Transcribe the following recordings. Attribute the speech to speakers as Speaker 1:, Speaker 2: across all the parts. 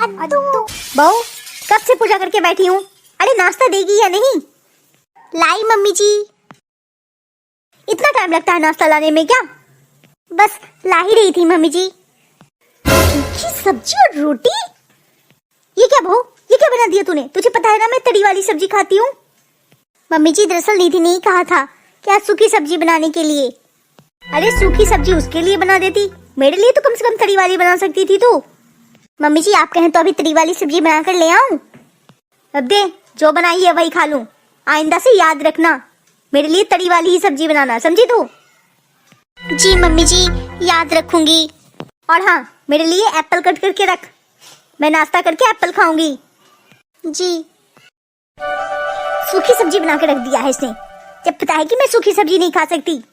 Speaker 1: बहू कब से पूजा करके बैठी हूँ। अरे नाश्ता देगी या नहीं? लाई मम्मी जी। इतना टाइम लगता है नाश्ता लाने में क्या? बस ला ही रही थी मम्मी जी। सूखी सब्जी और रोटी? ये क्या बहू, ये क्या बना दिया तूने? तुझे पता है ना मैं तरी वाली सब्जी खाती हूँ। मम्मी जी दरअसल निधि ने ही कहा था कि आज सूखी सब्जी बनाने के लिए। अरे सूखी सब्जी उसके लिए बना देती, मेरे लिए तो कम से कम तरी वाली बना सकती थी तू। मम्मी जी आप कहें तो अभी तरी वाली सब्जी बना कर ले आऊं? अब दे, जो बनाई है वही खा लूं। आइंदा से याद रखना मेरे लिए तरी वाली ही सब्जी बनाना, समझी तू? जी मम्मी जी याद रखूंगी। और हाँ मेरे लिए एप्पल कट करके रख, मैं नाश्ता करके एप्पल खाऊंगी। जी। सूखी सब्जी बना के रख दिया है इसने, जब पता है कि मैं सूखी सब्जी नहीं खा सकती।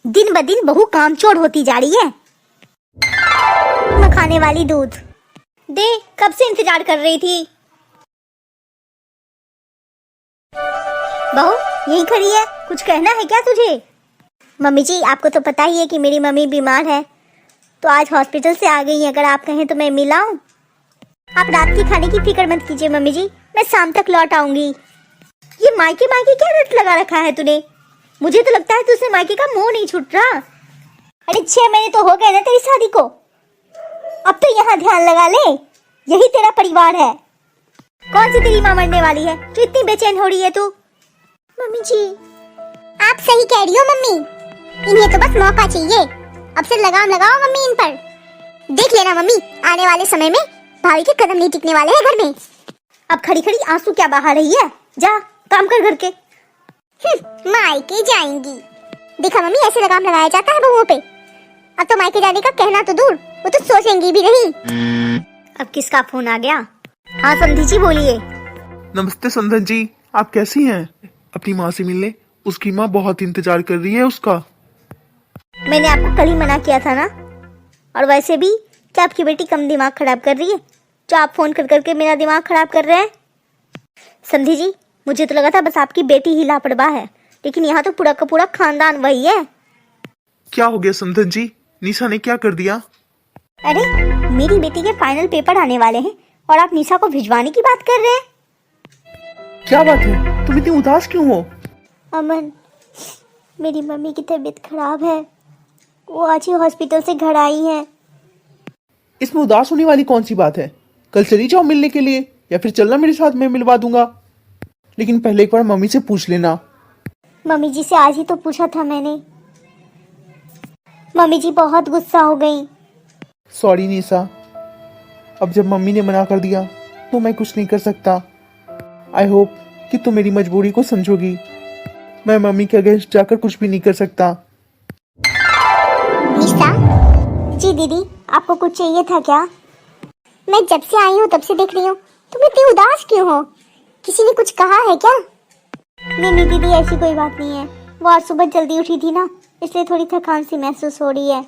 Speaker 1: दिन ब दिन बहू कामचोर होती जा रही है। मखाने वाली दूध दे, कब से इंतजार कर रही थी। बहू यही खड़ी है, कुछ कहना है क्या तुझे? मम्मी जी आपको तो पता ही है कि मेरी मम्मी बीमार है, तो आज हॉस्पिटल से आ गई हैं। अगर आप कहें तो मैं मिल आऊं? आप रात की खाने की फिक्र मत कीजिए मम्मी जी, मैं शाम तक लौट आऊंगी। ये मायके मायके क्या रट लगा रखा है तूने? मुझे तो लगता है तुझसे मायके का मोह नहीं छूट रहा। अरे 6 महीने तो हो गए ना तेरी शादी को, अब तो यहाँ ध्यान लगा ले, यही तेरा परिवार है। कौन सी तेरी माँ मरने वाली है जो इतनी बेचैन हो रही है तू? मम्मी जी आप सही कह रही हो मम्मी, इन्हें तो बस मौका चाहिए। अब से लगाम लगाओ मम्मी इन पर। देख लेना मम्मी, आने वाले समय में भाभी के कदम नहीं टिकने वाले हैं घर में। अब खड़ी खड़ी आंसू क्या बहा रही है? जा काम कर घर के। मायके जाएंगी। देखा मम्मी ऐसे लगाम लगाया जाता है बहुओं पे। अब तो मायके जाने का कहना तो दूर, वो तो सोचेंगी भी नहीं। अब किसका फोन आ गया? हाँ समधी जी बोलिए।
Speaker 2: नमस्ते संदन जी, आप कैसी हैं? अपनी माँ से मिलने, उसकी माँ बहुत इंतजार कर रही है उसका।
Speaker 1: मैंने आपको कल ही मना किया था ना। और वैसे भी क्या आपकी बेटी कम दिमाग खराब कर रही है जो आप फोन कर करके मेरा दिमाग खराब कर रहे हैं? संधी जी मुझे तो लगा था बस आपकी बेटी ही लापरवाह है, लेकिन यहाँ तो पूरा का पूरा खानदान वही है।
Speaker 2: क्या हो गया संदन जी, निशा ने क्या कर दिया?
Speaker 1: अरे मेरी बेटी के फाइनल पेपर आने वाले हैं और आप निशा को भिजवाने की बात कर रहे हैं।
Speaker 2: क्या बात है, तुम इतनी उदास क्यों हो?
Speaker 1: अमन मेरी मम्मी की तबीयत खराब है, वो आज ही हॉस्पिटल से घर आई है।
Speaker 2: इसमें उदास होने वाली कौन सी बात है? कल चली जाओ मिलने के लिए, या फिर चलना मेरे साथ, मैं मिलवा दूंगा। लेकिन पहले एक बार मम्मी से पूछ लेना।
Speaker 1: मम्मी जी से आज ही तो पूछा था मैंने, मम्मी जी बहुत गुस्सा हो गई।
Speaker 2: सॉरी निशा, अब जब मम्मी ने मना कर दिया तो मैं कुछ नहीं कर सकता। आई होप कि तुम मेरी मजबूरी को समझोगी। मैं मम्मी के अगेंस्ट जाकर कुछ भी नहीं कर सकता।
Speaker 1: निशा जी दीदी आपको कुछ चाहिए था क्या? मैं जब से आई हूँ तब से देख रही हूँ, तुम इतनी उदास क्यों हो? किसी ने कुछ कहा है क्या? नहीं दीदी ऐसी कोई बात नहीं है, वो आज सुबह जल्दी उठी थी ना, इसलिए थोड़ी थकान सी महसूस हो रही है।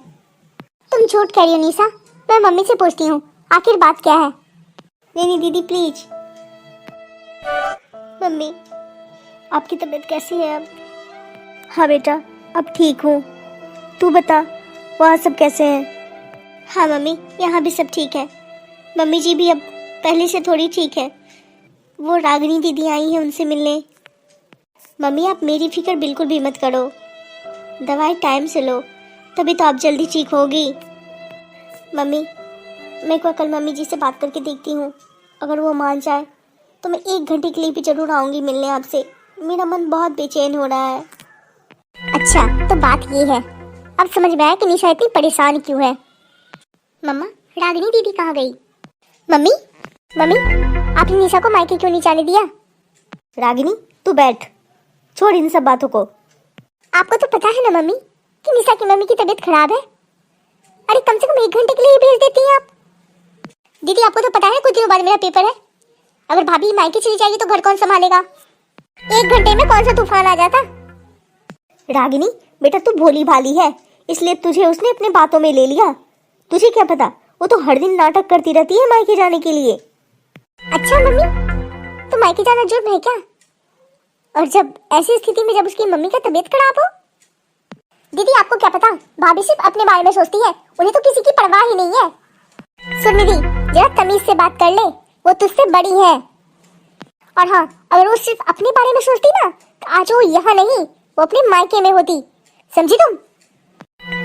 Speaker 1: तुम झूठ कह रही हो निशा, मैं मम्मी से पूछती हूँ आखिर बात क्या है। नहीं दीदी प्लीज। मम्मी आपकी तबीयत कैसी है अब? हाँ बेटा अब ठीक हूँ, तू बता वहाँ सब कैसे हैं? हाँ मम्मी यहाँ भी सब ठीक है, मम्मी जी भी अब पहले से थोड़ी ठीक है। वो रागिनी दीदी आई हैं उनसे मिलने। मम्मी आप मेरी फिक्र बिल्कुल भी मत करो, दवाई टाइम से लो तभी तो आप जल्दी ठीक होगी। मम्मी मैं को कल मम्मी जी से बात करके देखती हूँ, अगर वो मान जाए तो मैं 1 घंटे के लिए भी जरूर आऊँगी मिलने आपसे, मेरा मन बहुत बेचैन हो रहा है। अच्छा तो बात ये है, अब समझ में आया कि निशा इतनी परेशान क्यों है। मम्मा रागिनी दीदी कहाँ गई? मम्मी आपने निशा को मायके क्यों नहीं जाने दिया? रागिनी तू बैठ, छोड़ इन सब बातों को। आपको तो पता है ना मम्मी कि निशा की मम्मी की तबीयत खराब है। अरे कम से कम 1 घंटे के लिए भेज देती हैं आप। दीदी आपको तो पता है कुछ दिनों बाद मेरा पेपर है, अगर भाभी मायके चली जाएगी तो घर कौन संभालेगा? 1 घंटे में कौन सा तूफान आ जाता। रागिनी बेटा तू भोली भाली है, इसलिए तुझे उसने अपने बातों में ले लिया। तुझे क्या पता वो तो हर दिन नाटक करती रहती है मायके जाने के लिए। अच्छा मम्मी तो मायके जाना जुर्म है क्या? और जब ऐसी स्थिति में जब उसकी मम्मी का तबीयत खराब हो? दीदी आपको क्या पता, भाभी सिर्फ अपने बारे में सोचती है, उन्हें तो किसी की परवाह ही नहीं है। सुन दीदी जरा तमीज से बात कर ले, वो तुझसे बड़ी है। और हाँ, अगर वो सिर्फ अपने बारे में सोचती ना तो आज वो यहाँ नहीं, वो अपने मायके में होती। समझी तुम?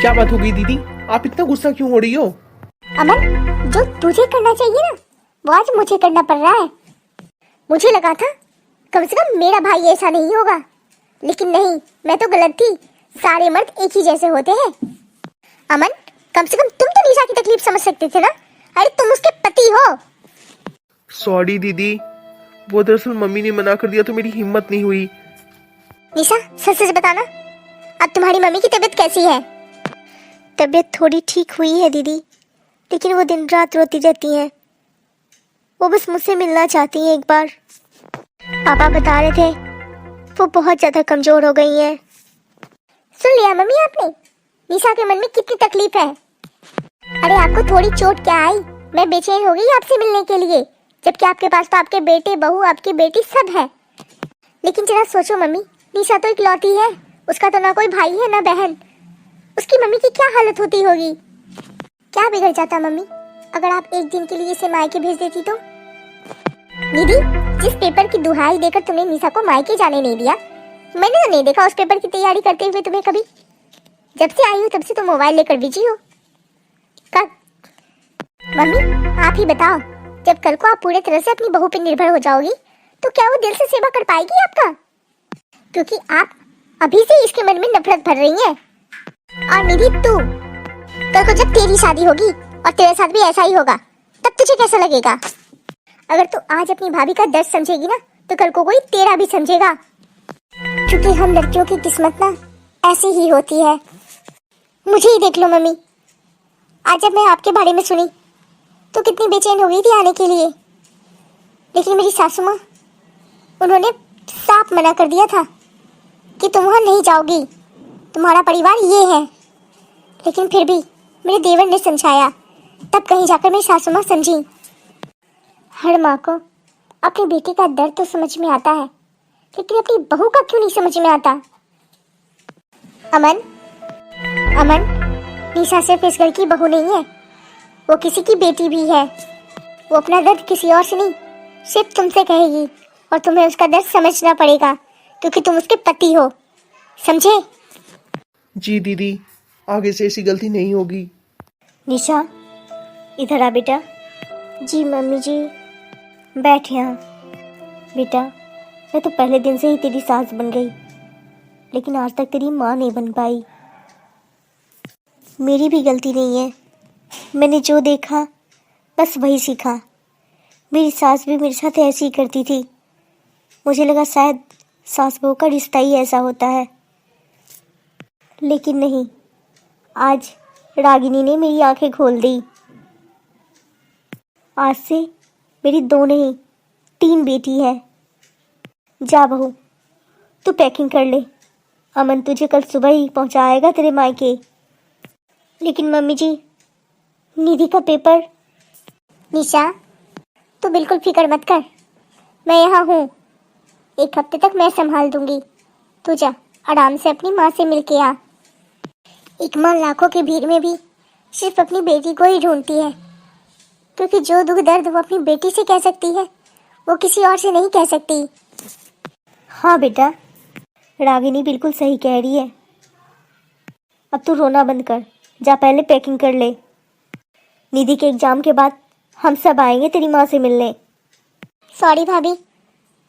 Speaker 2: क्या बात हो गई दीदी, आप इतना गुस्सा क्यों हो रही हो?
Speaker 1: अमन, जो तुझे करना चाहिए ना वो आज मुझे करना पड़ रहा है। मुझे लगा था कम से कम मेरा भाई ऐसा नहीं होगा, लेकिन नहीं, मैं तो गलत थी। सारे मर्द एक ही जैसे होते हैं। अमन, कम से कम तुम तो निशा की तकलीफ समझ सकते थे ना। अरे तुम उसके पति हो।
Speaker 2: सॉरी दीदी, वो दरअसल मम्मी ने मना कर दिया तो मेरी हिम्मत नहीं हुई।
Speaker 1: निशा, सच सच बताना, अब तुम्हारी मम्मी की तबीयत कैसी है? तबीयत थोड़ी ठीक हुई है दीदी, लेकिन वो दिन रात रोती रहती हैं। वो बस मुझसे मिलना चाहती हैं एक बार। पापा बता रहे थे वो बहुत ज्यादा कमजोर हो गई हैं। सुन लिया मम्मी आपने, निशा के मन में कितनी तकलीफ है। अरे आपको थोड़ी चोट क्या आई, मैं बेचैन हो गई आपसे मिलने के लिए, जबकि आपके पास तो आपके बेटे, बहू, आपकी बेटी सब है। लेकिन जरा सोचो मम्मी, निशा तो इकलौती है, उसका तो ना कोई भाई है ना बहन। उसकी मम्मी की क्या हालत होती होगी। क्या बिगड़ जाता मम्मी अगर आप एक दिन के लिए इसे मायके भेज देती तो? दीदी, जिस पेपर की दुहाई देकर तुमने निशा को मायके जाने नहीं दिया, मैंने तो नहीं देखा उस पेपर की तैयारी करते हुए तुम्हें कभी। जब से आई हो तब से तुम मोबाइल लेकर बिजी हो। कब? मम्मी आप ही बताओ, जब कल को आप पूरे तरह से अपनी बहू पर निर्भर हो जाओगी तो क्या वो दिल से सेवा कर पाएगी आपका? क्योंकि आप अभी से इसके मन में नफरत भर रही हैं। और निधि, तू कल को जब तेरी शादी होगी और तेरे साथ भी ऐसा ही होगा, तब तुझे कैसा लगेगा? अगर तू आज अपनी भाभी का दर्द समझेगी ना तो कल को कोई तेरा भी समझेगा। क्योंकि हम लड़कियों की किस्मत ना ऐसी ही होती है। मुझे ही देख लो मम्मी, आज जब मैं आपके बारे में सुनी तो कितनी बेचैन हो गई थी आने के लिए, लेकिन मेरी सासू माँ, उन्होंने साफ मना कर दिया था कि तुम वहाँ नहीं जाओगी, तुम्हारा परिवार ये है। लेकिन फिर भी मेरे देवर ने समझाया, तब कहीं जाकर मेरी सासू माँ समझी। हर माँ को अपनी बेटी का दर्द तो समझ में आता है, लेकिन अपनी बहू का क्यों नहीं समझ में आता? अमन, अमन, निशा सिर्फ इस घर की बहू नहीं है, वो किसी की बेटी भी है। वो अपना दर्द किसी और से नहीं, सिर्फ तुमसे कहेगी, और तुम्हें उसका दर्द समझना पड़ेगा क्योंकि तुम उसके पति हो। समझे?
Speaker 2: जी दीदी, आगे से ऐसी गलती नहीं होगी।
Speaker 1: निशा, इधर आ बेटा। जी मम्मी जी। बैठ यहाँ। बेटा, मैं तो पहले दिन से ही तेरी सास बन गई, लेकिन आज तक तेरी माँ नहीं बन पाई। मेरी भी गलती नहीं है, मैंने जो देखा बस वही सीखा। मेरी सास भी मेरे साथ ऐसी ही करती थी। मुझे लगा शायद सास बहू का रिश्ता ही ऐसा होता है, लेकिन नहीं, आज रागिनी ने मेरी आंखें खोल दी। आज से मेरी 2 नहीं 3 बेटी है। जा बहू, तू पैकिंग कर ले, अमन तुझे कल सुबह ही पहुंचाएगा तेरे मायके। लेकिन मम्मी जी, निधि का पेपर। निशा, तू बिल्कुल फिक्र मत कर, मैं यहाँ हूँ। 1 हफ्ते तक मैं संभाल दूंगी। तू जा आराम से अपनी माँ से मिल के आ। एक माँ लाखों की भीड़ में भी सिर्फ अपनी बेटी को ही ढूंढती है, क्योंकि जो दुख दर्द वो अपनी बेटी से कह सकती है वो किसी और से नहीं कह सकती। हाँ बेटा, रागिनी बिल्कुल सही कह रही है। अब तू रोना बंद कर, जा पहले पैकिंग कर ले। निधि के एग्जाम के बाद हम सब आएंगे तेरी माँ से मिलने। सॉरी भाभी,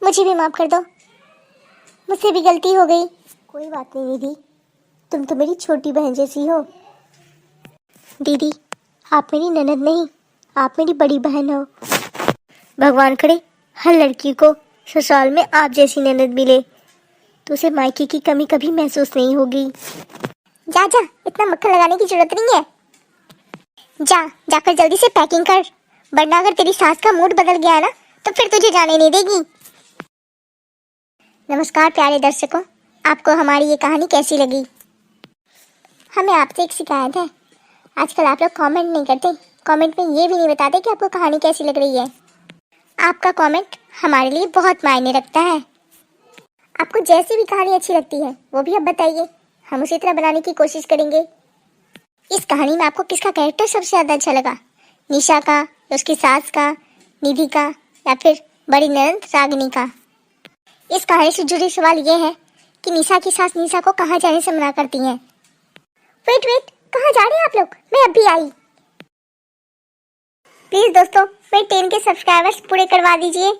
Speaker 1: मुझे भी माफ़ कर दो, मुझसे भी गलती हो गई। कोई बात नहीं निधि, तुम तो मेरी छोटी बहन जैसी हो। दीदी, आप मेरी ननद नहीं, आप मेरी बड़ी बहन हो। भगवान करे हर लड़की को ससुराल में आप जैसी ननद मिले, तो उसे मायके की कमी कभी महसूस नहीं होगी। जा जा, इतना मक्खन लगाने की जरूरत नहीं है। जाकर जल्दी से पैकिंग कर, वरना अगर तेरी सास का मूड बदल गया ना तो फिर तुझे जाने नहीं देगी। नमस्कार प्यारे दर्शकों, आपको हमारी ये कहानी कैसी लगी? हमें आपसे एक शिकायत है, आजकल आप लोग कमेंट नहीं करते, कमेंट में ये भी नहीं बताते कि आपको कहानी कैसी लग रही है। आपका कमेंट हमारे लिए बहुत मायने रखता है। आपको जैसी भी कहानी अच्छी लगती है वो भी आप बताइए, हम उसी तरह बनाने की कोशिश करेंगे। इस कहानी में आपको किसका कैरेक्टर सबसे ज़्यादा अच्छा लगा? निशा का, उसकी सास का, निधि का या फिर बड़ी ननद रागिनी का? इस कहानी से जुड़ी सवाल ये है कि निशा की सास निशा को कहाँ जाने से मना करती हैं। वेट, कहाँ जा रहे हैं आप लोग? मैं अभी आई। प्लीज दोस्तों, मेरे 10 के सब्सक्राइबर्स पूरे करवा दीजिए।